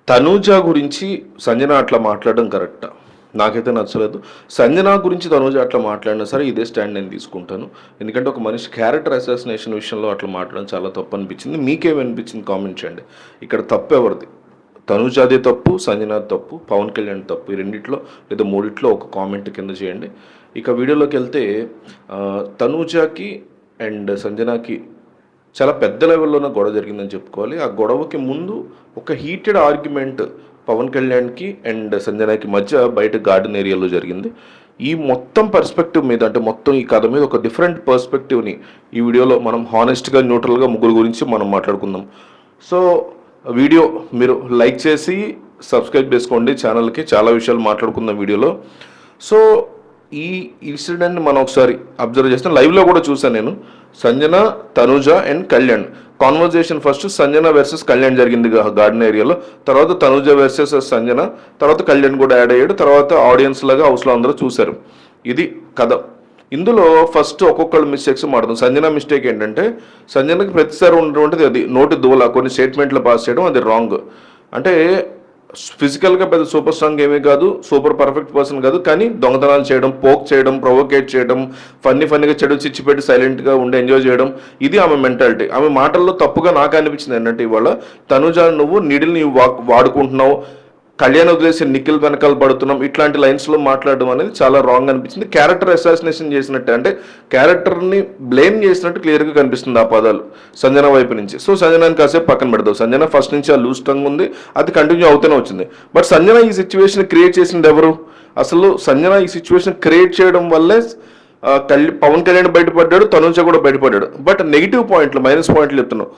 తనూజ గురించి సంజన అట్లా మాట్లాడడం కరెక్టా? నాకైతే నచ్చలేదు. సంజన గురించి తనూజ అట్లా మాట్లాడినా సరే ఇదే స్టాండ్ నేను తీసుకుంటాను. ఎందుకంటే ఒక మనిషి క్యారెక్టర్ అసాసినేషన్ విషయంలో అట్లా మాట్లాడడం చాలా తప్పు అనిపించింది. మీకేమనిపించింది కామెంట్ చేయండి. ఇక్కడ తప్పు ఎవరిది? తనూజాదే తప్పు, సంజనాది తప్పు, పవన్ కళ్యాణ్ తప్పు. ఈ రెండిట్లో లేదా మూడిట్లో ఒక కామెంట్ కింద చేయండి. ఇక వీడియోలోకి వెళ్తే తనూజాకి అండ్ సంజనాకి చాలా పెద్ద లెవెల్లోనే గొడవ జరిగిందని చెప్పుకోవాలి. ఆ గొడవకి ముందు ఒక హీటెడ్ ఆర్గ్యుమెంట్ పవన్ కళ్యాణ్కి అండ్ సంజనాకి మధ్య బయట గార్డెన్ ఏరియాలో జరిగింది. ఈ మొత్తం పర్స్పెక్టివ్ మీద, అంటే మొత్తం ఈ కథ మీద ఒక డిఫరెంట్ పర్స్పెక్టివ్ని ఈ వీడియోలో మనం హానెస్ట్గా, న్యూట్రల్గా ముగ్గురు గురించి మనం మాట్లాడుకుందాం. సో వీడియో మీరు లైక్ చేసి సబ్స్క్రైబ్ చేసుకోండి ఛానల్కి. చాలా విషయాలు మాట్లాడుకుందాం వీడియోలో. సో ఈ ఇన్సిడెంట్ని మనం ఒకసారి అబ్జర్వ్ చేస్తాం. లైవ్లో కూడా చూసాను నేను. Sanjana, Tanuja and Kalyan conversation first Sanjana versus Kalyan జరిగింది గార్డెన్ ఏరియాలో. తర్వాత తనూజ వర్సెస్ సంజన, తర్వాత కళ్యాణ్ కూడా యాడ్ అయ్యాడు. తర్వాత ఆడియన్స్ లాగా హౌస్లో అందరూ చూశారు. ఇది కథ. ఇందులో ఫస్ట్ ఒక్కొక్కళ్ళు మిస్టేక్స్ మాట్లాడుతుంది. సంజన మిస్టేక్ ఏంటంటే, సంజనకి ప్రతిసారి ఉన్నటువంటిది అది నోటి దూల, కొన్ని స్టేట్మెంట్లు పాస్ చేయడం, అది రాంగ్. అంటే ఫిజికల్గా పెద్ద సూపర్ స్ట్రాంగ్ ఏమీ కాదు, సూపర్ పర్ఫెక్ట్ పర్సన్ కాదు, కానీ దొంగతనాలు చేయడం, పోక్ చేయడం, ప్రొవోకేట్ చేయడం, ఫన్నీగా చెడు చిచ్చిపెట్టి సైలెంట్గా ఉండి ఎంజాయ్ చేయడం, ఇది ఆమె మెంటాలిటీ. ఆమె మాటల్లో తప్పుగా నాకు అనిపించింది ఏంటంటే, ఇవాళ తనుజ నువ్వు నీడిల్ని వాడుకుంటున్నావు, కళ్యాణ్ వదిలేసి నిఖిల్ వెనకాల పడుతున్నాం, ఇట్లాంటి లైన్స్లో మాట్లాడడం అనేది చాలా రాంగ్ అనిపించింది. క్యారెక్టర్ అసాసినేషన్ చేసినట్టే, అంటే క్యారెక్టర్ని బ్లేమ్ చేసినట్టు క్లియర్గా కనిపిస్తుంది ఆ పదాలు సంజన వైపు నుంచి. సో సంజనాని కాసేపు పక్కన పెడతావు. సంజన ఫస్ట్ నుంచి ఆ లూజ్ టంగ్ ఉంది, అది కంటిన్యూ అవుతూనే వచ్చింది. బట్ సంజన ఈ సిచ్యువేషన్ క్రియేట్ చేసింది ఎవరు? అసలు సంజన ఈ సిచ్యువేషన్ క్రియేట్ చేయడం వల్లే పవన్ కళ్యాణ్ బయటపడ్డాడు, తనుజ కూడా బయటపడ్డాడు. బట్ నెగిటివ్ పాయింట్లు, మైనస్ పాయింట్లు చెప్తున్నావు.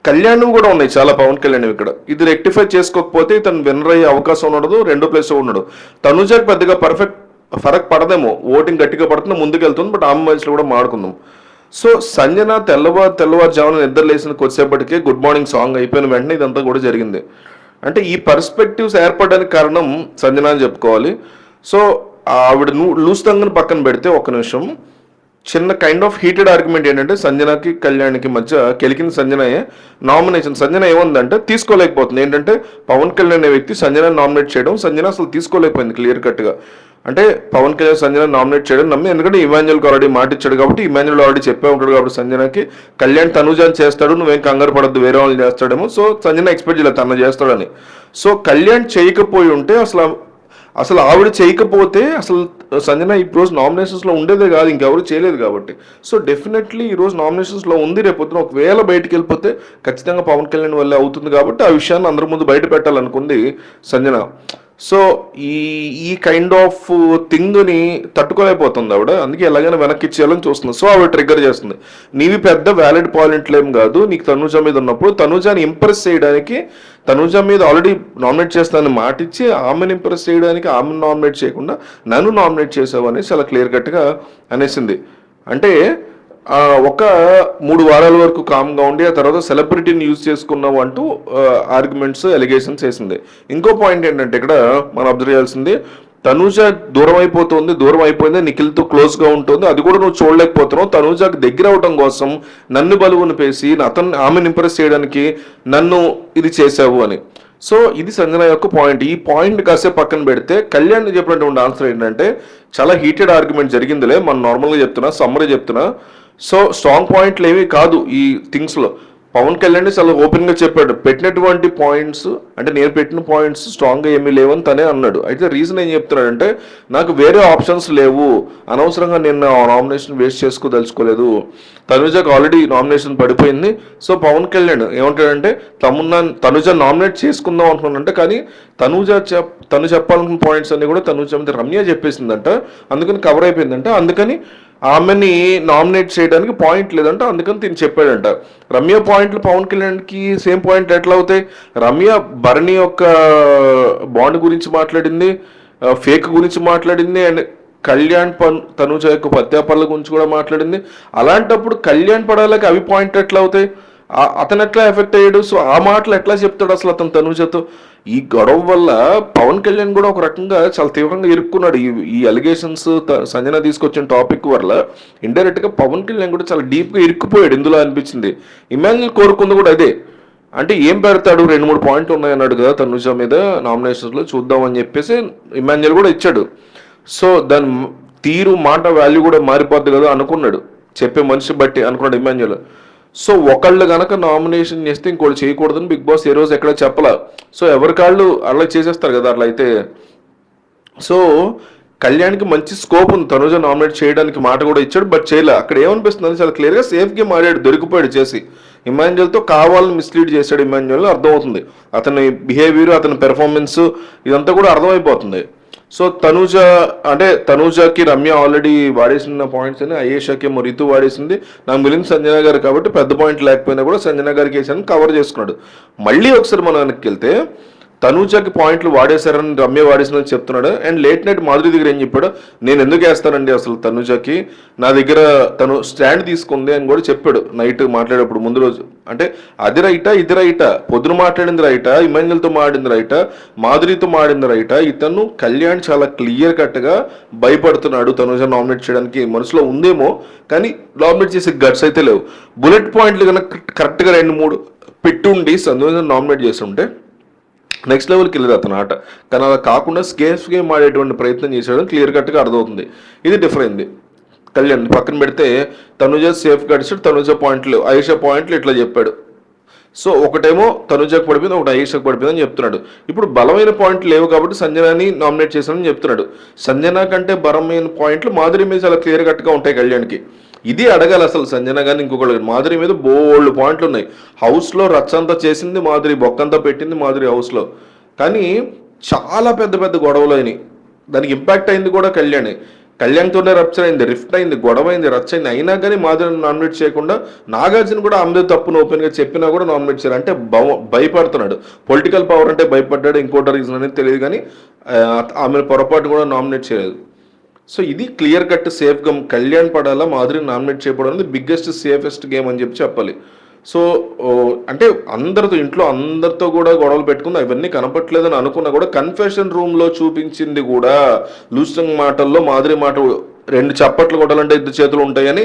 కళ్యాణ్ కూడా ఉన్నాయి చాలా పవన్ కళ్యాణ్ ఇక్కడ. ఇది రెక్టిఫై చేసుకోకపోతే ఇతను విన్నర్ అయ్యే అవకాశం ఉండదు, రెండో ప్లేస్ ఉన్నాడు. తనుజకి పెద్దగా ఫరక్ పడదేమో, ఓటింగ్ గట్టిగా పడుతుంది, ముందుకు వెళ్తుంది. బట్ ఆమె మధ్యలో కూడా మాడుకుందాం. సో సంజన తెల్లవారుజామున నిద్ర లేసిన కొద్దిసేపటికే గుడ్ మార్నింగ్ సాంగ్ అయిపోయిన వెంటనే ఇదంతా కూడా జరిగింది. అంటే ఈ పర్స్పెక్టివ్స్ ఏర్పడడానికి కారణం సంజన అని చెప్పుకోవాలి. సో ఆవిడ లూస్ తంగని పక్కన పెడితే ఒక్క నిమిషం, చిన్న కైండ్ ఆఫ్ హీటెడ్ ఆర్గ్యుమెంట్ ఏంటంటే సంజనకి కళ్యాణ్కి మధ్య కెలికిన సంజనయే నామినేషన్. సంజన ఏముందంటే తీసుకోలేకపోతుంది. ఏంటంటే పవన్ కళ్యాణ్ అనే వ్యక్తి సంజన నామినేట్ చేయడం, సంజన అసలు తీసుకోలేకపోయింది క్లియర్ కట్గా. అంటే పవన్ కళ్యాణ్ సంజన నామినేట్ చేయడం నమ్మి, ఎందుకంటే ఇమాన్యుల్కి ఆల్రెడీ మాట ఇచ్చాడు కాబట్టి, ఇమాన్యుల్ ఆల్రెడీ చెప్పే ఉంటాడు కాబట్టి సంజనకి కళ్యాణ్ తనుజాని చేస్తాడు, నువ్వేం కంగారు పడద్దు, వేరే వాళ్ళు చేస్తాడేమో. సో సంజన ఎక్స్పెక్ట్ చేయలేదు తన చేస్తాడని. సో కళ్యాణ్ చేయకపోయి ఉంటే, అసలు ఆవిడ చేయకపోతే అసలు సంజన ఈ రోజు నామినేషన్స్లో ఉండేదే కాదు, ఇంకెవరు చేయలేదు కాబట్టి. సో డెఫినెట్లీ ఈరోజు నామినేషన్స్లో ఉంది. రేపొద్దున ఒకవేళ బయటికి వెళ్ళిపోతే ఖచ్చితంగా పవన్ కళ్యాణ్ వల్లే అవుతుంది కాబట్టి ఆ విషయాన్ని అందరి ముందు బయట పెట్టాలనుకుంది సంజన. సో ఈ కైండ్ ఆఫ్ థింగ్ని తట్టుకోలేకపోతుంది ఆవిడ, అందుకే ఎలాగైనా వెనక్కి ఇచ్చేయాలని చూస్తుంది. సో ఆవిడ ట్రిగ్గర్ చేస్తుంది. నీవి పెద్ద వ్యాలిడ్ పాయింట్లు ఏం కాదు, నీకు తనూజ మీద ఉన్నప్పుడు తనూజాని ఇంప్రెస్ చేయడానికి, తనూజ మీద ఆల్రెడీ నామినేట్ చేస్తానని మాట ఇచ్చి ఆమెను ఇంప్రెస్ చేయడానికి ఆమెను నామినేట్ చేయకుండా నన్ను నామినేట్ చేసావు అని చాలా క్లియర్ కట్గా అనేసింది. అంటే ఒక 3 వారాల వరకు కామ్గా ఉండి ఆ తర్వాత సెలబ్రిటీని యూజ్ చేసుకున్నావు అంటూ ఆర్గ్యుమెంట్స్, ఎలిగేషన్స్ వేసింది. ఇంకో పాయింట్ ఏంటంటే ఇక్కడ మనం అబ్జర్వ్ చేయాల్సింది, తనూజ దూరం అయిపోయింది, నిఖిల్తో క్లోజ్గా ఉంటుంది, అది కూడా నువ్వు చూడలేకపోతున్నావు. తనూజకి దగ్గర అవడం కోసం నన్ను బలువును పేసి ఆమెను ఇంప్రెస్ చేయడానికి నన్ను ఇది చేసావు అని. సో ఇది సంజన యొక్క పాయింట్. ఈ పాయింట్ కాసేపు పక్కన పెడితే కళ్యాణ్ చెప్పినటువంటి ఆన్సర్ ఏంటంటే, చాలా హీటెడ్ ఆర్గ్యుమెంట్ జరిగిందిలే, మనం నార్మల్గా చెప్తున్నా, సమ్మరీ చెప్తున్నా. సో స్ట్రాంగ్ పాయింట్లు ఏమీ కాదు ఈ థింగ్స్లో. పవన్ కళ్యాణ్ చాలా ఓపెన్గా చెప్పాడు, పెట్టినటువంటి పాయింట్స్, అంటే నేను పెట్టిన పాయింట్స్ స్ట్రాంగ్గా ఏమీ లేవని తనే అన్నాడు. అయితే రీజన్ ఏం చెప్తున్నాడంటే, నాకు వేరే ఆప్షన్స్ లేవు, అనవసరంగా నేను నామినేషన్ వేస్ట్ చేసుకోదలుచుకోలేదు, తనుజకు ఆల్రెడీ నామినేషన్ పడిపోయింది. సో పవన్ కళ్యాణ్ ఏమంటాడంటే, తనుజ నామినేట్ చేసుకుందాం అనుకున్నానంటే, కానీ తను చెప్పాలనుకున్న పాయింట్స్ అన్ని కూడా తనుజ మీద రమ్య చెప్పేసిందంట, అందుకని కవర్ అయిపోయిందంట. అందుకని ఆమెని నామినేట్ చేయడానికి పాయింట్ లేదంట, అందుకని తిని చెప్పాడంట. రమ్య పాయింట్లు పవన్ కళ్యాణ్కి సేమ్ పాయింట్ ఎట్లా అవుతాయి? రమ్య భరణి యొక్క బాండ్ గురించి మాట్లాడింది, ఫేక్ గురించి మాట్లాడింది, అండ్ కళ్యాణ్ తనుజ యొక్క పత్యాపర్ల గురించి కూడా మాట్లాడింది. అలాంటప్పుడు కళ్యాణ్ పడాలకి అవి పాయింట్ ఎట్లా అవుతాయి? అతను ఎట్లా ఎఫెక్ట్ అయ్యాడు? సో ఆ మాటలు ఎట్లా చెప్తాడు అసలు అతను తనుజతో? ఈ గొడవ వల్ల పవన్ కళ్యాణ్ కూడా ఒక రకంగా చాలా తీవ్రంగా ఇరుక్కున్నాడు. ఈ అలిగేషన్స్ సంజన తీసుకొచ్చిన టాపిక్ వల్ల ఇండైరెక్ట్గా పవన్ కళ్యాణ్ కూడా చాలా డీప్గా ఇరుక్కుపోయాడు ఇందులో అనిపించింది. ఇమాన్యుల్ కోరుకుంది కూడా అదే. అంటే ఏం పెడతాడు, 2-3 పాయింట్లు ఉన్నాయన్నాడు కదా తనుజ మీద నామినేషన్స్లో, చూద్దామని చెప్పేసి ఇమాన్యుయల్ కూడా ఇచ్చాడు. సో దాని తీరు మాట వాల్యూ కూడా మారిపోద్ది కదా అనుకున్నాడు, చెప్పే మనిషి బట్టి అనుకున్నాడు ఇమాన్యుయల్. సో ఒకళ్ళు గనక నామినేషన్ చేస్తే ఇంకోటి చేయకూడదని బిగ్ బాస్ ఏ రోజు ఎక్కడ చెప్పలా. సో ఎవరికాళ్ళు అలా చేసేస్తారు కదా అట్లా అయితే. సో కళ్యాణ్కి మంచి స్కోప్ ఉంది తనుజ నామినేట్ చేయడానికి, మాట కూడా ఇచ్చాడు, బట్ చేయలే. అక్కడ ఏమనిపిస్తుంది, చాలా క్లియర్గా సేఫ్ గేమ్ ఆడాడు, దొరికిపోయాడు చేసి. ఇమాన్యుయల్తో కావాలని మిస్లీడ్ చేశాడు ఇమాన్యుయల్, అర్థమవుతుంది అతని బిహేవియర్, అతని పెర్ఫార్మెన్స్ ఇదంతా కూడా అర్థమైపోతుంది. సో తనూజకి రమ్య ఆల్రెడీ వాడేసిన పాయింట్స్ అని, అయేషాకి రితు వాడేసింది, నాకు మిలింది సంజన గారు కాబట్టి పెద్ద పాయింట్ లేకపోయినా కూడా సంజన గారికి వేసాను, కవర్ చేసుకున్నాడు. మళ్ళీ ఒకసారి మనం వెనక్కి వెళ్తే తనూజకి పాయింట్లు వాడేశారని రమ్య వాడేసిందని చెప్తున్నాడు. అండ్ లేట్ నైట్ మాధురి దగ్గర ఏం చెప్పాడు, నేను ఎందుకు వేస్తానండి అసలు తనూజకి, నా దగ్గర తను స్టాండ్ తీసుకుంది అని కూడా చెప్పాడు నైట్ మాట్లాడేప్పుడు ముందు రోజు. అంటే అది రైటా ఇది రైటా, పొద్దున మాట్లాడింది రైటా, ఇమాన్యుయల్తో మాడింది రైటా, మాధురితో మాడింది రైటా, ఇతను కళ్యాణ్ చాలా క్లియర్ కట్గా భయపడుతున్నాడు తనూజ నామినేట్ చేయడానికి, మనసులో ఉందేమో కానీ నామినేట్ చేసే గట్స్ అయితే లేవు. బుల్లెట్ పాయింట్లు కనుక కరెక్ట్గా 2-3 పెట్టుండి తనూజ నామినేట్ చేస్తుంటే నెక్స్ట్ లెవెల్కి వెళ్ళదు అతను ఆట. కానీ అలా కాకుండా స్కేఫ్ గేమ్ ఆడేటువంటి ప్రయత్నం చేశాడు, క్లియర్ కట్గా అర్థమవుతుంది. ఇది డిఫరెంట్. కళ్యాణ్ పక్కన పెడితే తనుజ సేఫ్ గడిచాడు, తనుజ పాయింట్లు, ఆయేషా పాయింట్లు ఇట్లా చెప్పాడు. సో ఒకటేమో తనుజకు పడిపోయింది, ఒకటి ఆయేషాకు పడిపోయింది అని చెప్తున్నాడు. ఇప్పుడు బలమైన పాయింట్లు లేవు కాబట్టి సంజనాని నామినేట్ చేశానని చెప్తున్నాడు. సంజన కంటే బలమైన పాయింట్లు మాధురి మీద చాలా క్లియర్ కట్గా ఉంటాయి కళ్యాణ్కి. ఇది అడగాలి అసలు సంజన కానీ ఇంకొకళ్ళు. మాధురి మీద బోల్డ్ పాయింట్లు ఉన్నాయి. హౌస్లో రచ్చంతా చేసింది మాధురి, బొక్కంతా పెట్టింది మాధురి హౌస్లో, కానీ చాలా పెద్ద పెద్ద గొడవలు అయినాయి. దానికి ఇంపాక్ట్ అయింది కూడా కళ్యాణ్తోనే రప్చర్ అయింది, రిఫ్ట్ అయింది, గొడవ అయింది, రచ్చ అయింది. అయినా కానీ మాధురిని నామినేట్ చేయకుండా నాగార్జున కూడా ఆమె తప్పును ఓపెన్గా చెప్పినా కూడా నామినేట్ చేయాలి. అంటే భయపడుతున్నాడు, పొలిటికల్ పవర్ అంటే భయపడ్డాడు, ఇంకోటి రీజన్ అనేది తెలియదు, కానీ ఆమె పొరపాటు కూడా నామినేట్ చేయలేదు. సో ఇది clear cut safe game. Kalyan పడాలా మాధురిని నామినేట్ చేయడం అనేది బిగ్గెస్ట్ సేఫెస్ట్ గేమ్ అని చెప్పాలి. సో అంటే ఇంట్లో అందరితో కూడా గొడవలు పెట్టుకుంది, అవన్నీ కనపట్లేదని అనుకున్నా కూడా కన్ఫెషన్ రూమ్లో చూపించింది కూడా లూస్టంగ్ మాటల్లో మాధురి మాట 2 చప్పట్లు కొట్టాలంటే 2 చేతులు ఉంటాయని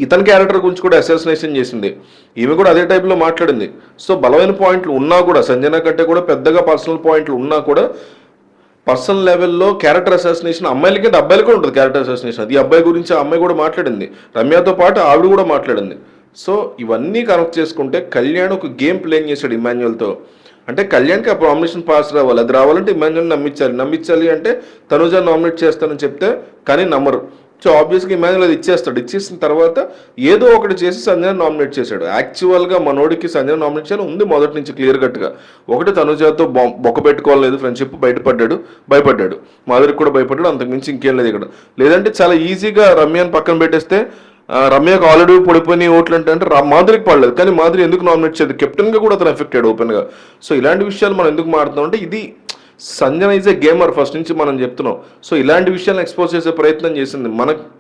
ఇతని క్యారెక్టర్ గురించి కూడా అసాసినేషన్ చేసింది. ఈమె కూడా అదే టైప్లో మాట్లాడింది. సో బలమైన పాయింట్లు ఉన్నా కూడా సంజన కంటే కూడా పెద్దగా పర్సనల్ పాయింట్లు ఉన్నా కూడా పర్సనల్ లెవెల్లో క్యారెక్టర్ అసాసినేషన్ అమ్మాయిల కంటే అబ్బాయిలు కూడా ఉంటుంది క్యారెక్టర్ అసాసినేషన్. అది అబ్బాయి గురించి ఆ అమ్మాయి కూడా మాట్లాడింది, రమ్యతో పాటు ఆవిడ కూడా మాట్లాడింది. సో ఇవన్నీ కనెక్ట్ చేసుకుంటే కళ్యాణ్ ఒక గేమ్ ప్లేయింగ్ చేశాడు ఇమాన్యుయల్తో. అంటే కళ్యాణ్కి ఆ నామినేషన్ పాస్ రావాలి, అది రావాలంటే ఇమాన్యుయల్ నమ్మించాలి అంటే తనుజ నామినేట్ చేస్తానని చెప్తే కానీ నమ్మరు. సో ఆబ్వియస్గా ఇమాన్యుయల్ అది ఇచ్చేసిన తర్వాత ఏదో ఒకటి చేసి సంజన నామినేట్ చేశాడు. యాక్చువల్గా మనోడికి సంజన నామినేట్ చేయాలి ఉంది మొదటి నుంచి క్లియర్ కట్గా. ఒకటి తనుజతో బొక్క పెట్టుకోలేదు, ఫ్రెండ్షిప్ భయపడ్డాడు, మాధురికి కూడా భయపడ్డాడు, అంతకుమించి ఇంకేం లేదు ఇక్కడ. లేదంటే చాలా ఈజీగా రమ్యని పక్కన పెట్టేస్తే రమ్యకు ఆల్రెడీ పడిపోయిన ఓట్లు అంటే మాధురికి పడలేదు, కానీ మాధురి ఎందుకు నామినేట్ చేయదు, కెప్టెన్గా కూడా అతను ఎఫెక్టెడ్ ఓపెన్గా. సో ఇలాంటి విషయాలు మనం ఎందుకు మాట్లాడుతున్నాం అంటే ఇది Sanjana is a gamer first నుంచి మనం చెప్తున్నాం. సో ఇలాంటి విషయాలను ఎక్స్పోజ్ చేసే ప్రయత్నం చేసింది,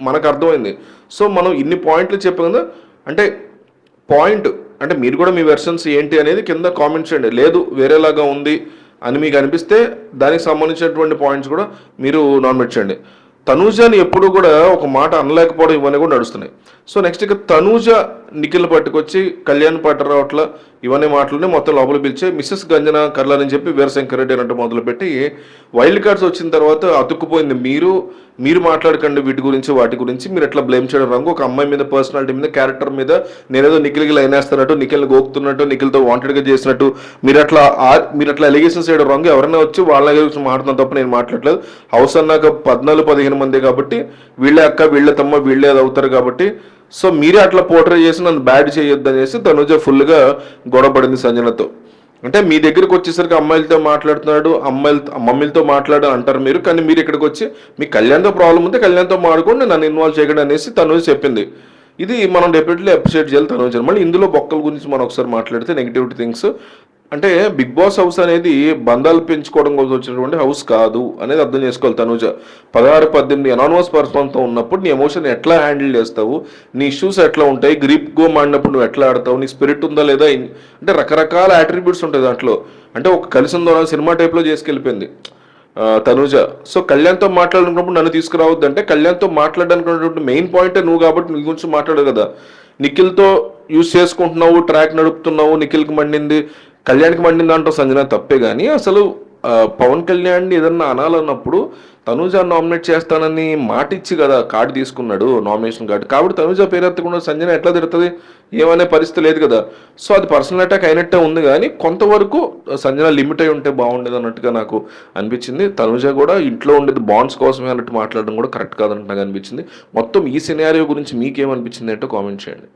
మనకు అర్థమైంది. సో మనం ఇన్ని పాయింట్లు చెప్పాం కదా, అంటే పాయింట్ అంటే మీరు కూడా మీ వెర్షన్స్ ఏంటి అనేది కింద కామెంట్ చేయండి. లేదు వేరేలాగా ఉంది అని మీకు అనిపిస్తే దానికి సంబంధించినటువంటి పాయింట్స్ కూడా మీరు నామినేట్ చేయండి. తనూజని ఎప్పుడు కూడా ఒక మాట అనలేకపోవడం ఇవన్నీ కూడా నడుస్తున్నాయి. సో నెక్స్ట్ ఇక తనూజ నిఖిల్ పట్టుకొచ్చి కళ్యాణ్ పట్టరావట్ల ఇవన్నీ మాటలని మొత్తం లోపల పిలిచే మిస్సెస్ గంజన కర్లాలని చెప్పి వీరశంకర్ రెడ్డి అన్నట్టు మొదలుపెట్టి వైల్డ్ కార్డ్స్ వచ్చిన తర్వాత అతుక్కుపోయింది. మీరు మాట్లాడకండి వాటి గురించి మీరు ఎట్లా బ్లేమ్ చేయడం రంగు. ఒక అమ్మాయి మీద, పర్సనాలిటీ మీద, క్యారెక్టర్ మీద నేనేదో నిఖిల్కి లైన్ వేస్తున్నట్టు, నిఖిల్ని గోకుతున్నట్టు, నిఖిల్తో వాంటెడ్గా చేసినట్టు మీరు అట్లా ఎలిగేషన్స్ చేయడం రంగు. ఎవరైనా వచ్చి వాళ్ళ గురించి మాట్లాడుతున్న తప్ప నేను మాట్లాడలేదు. హౌస్ అన్నాక 14-15 మంది కాబట్టి వీళ్ళే అక్క, వీళ్ళే తమ్మ, వీళ్ళే అది అవుతారు కాబట్టి సో మీరే అట్లా పోర్ట్రే చేసి నన్ను బ్యాడ్ చేయొద్దు అనేసి తనుజ ఫుల్గా గొడవపడింది సంజనతో. అంటే మీ దగ్గరకు వచ్చేసరికి అమ్మాయిలతో మాట్లాడుతున్నాడు, మమ్మీలతో మాట్లాడు అంటారు మీరు, కానీ మీరు ఇక్కడికి వచ్చి మీ కళ్యాణ్తో ప్రాబ్లం ఉంటే కళ్యాణ్తో మాడుకోండి, నన్ను ఇన్వాల్వ్ చేయకండి అనేసి తనుజ చెప్పింది. ఇది మనం డెఫినెట్లీ అప్రిషియేట్ చేయాలి తనుజ. మళ్ళీ ఇందులో బొక్కల గురించి మనం ఒకసారి మాట్లాడితే నెగిటివిటీ థింగ్స్ అంటే బిగ్ బాస్ హౌస్ అనేది బంధాలు పెంచుకోవడం కోసం వచ్చినటువంటి హౌస్ కాదు అనేది అర్థం చేసుకోవాలి తనుజ. 16-18 అనానమస్ పర్సన్తో ఉన్నప్పుడు నీ ఎమోషన్ ఎట్లా హ్యాండిల్ చేస్తావు, నీ ఇష్యూస్ ఎట్లా ఉంటాయి, గ్రిప్ గోమ్ ఆడినప్పుడు నువ్వు ఎట్లా ఆడతావు, నీ స్పిరిట్ ఉందా లేదా, అంటే రకరకాల అట్రిబ్యూట్స్ ఉంటాయి దాంట్లో. అంటే ఒక కలిసి ఉందో సినిమా టైప్లో చేసుకెళ్ళిపోయింది తనుజ. సో కళ్యాణ్తో మాట్లాడుకున్నప్పుడు నన్ను తీసుకురావద్దు అంటే కళ్యాణ్తో మాట్లాడడానికి మెయిన్ పాయింట్ నువ్వు కాబట్టి నీ గురించి మాట్లాడదు కదా. నిఖిల్తో యూస్ చేసుకుంటున్నావు, ట్రాక్ నడుపుతున్నావు, నిఖిల్కి మండింది, కళ్యాణ్కి మండింది అంటావు సంజన తప్పే కానీ అసలు పవన్ కళ్యాణ్ని ఏదన్నా అనాలన్నప్పుడు తనూజ నామినేట్ చేస్తానని మాట ఇచ్చి కదా కార్డు తీసుకున్నాడు, నామినేషన్ కార్డు. కాబట్టి తనూజ పేరు ఎత్తకుండా సంజన ఎట్లా తిడుతుంది, ఏమనే పరిస్థితి లేదు కదా. సో అది పర్సనల్ అటాక్ అయినట్టే ఉంది కానీ కొంతవరకు సంజన లిమిట్ అయి ఉంటే బాగుండేది అన్నట్టుగా నాకు అనిపించింది. తనూజ కూడా ఇంట్లో ఉండేది బాండ్స్ కోసమే అన్నట్టు మాట్లాడడం కూడా కరెక్ట్ కాదన్నట్టుగా అనిపించింది. మొత్తం ఈ సినారియో గురించి మీకేమనిపించింది అంటే కామెంట్ చేయండి.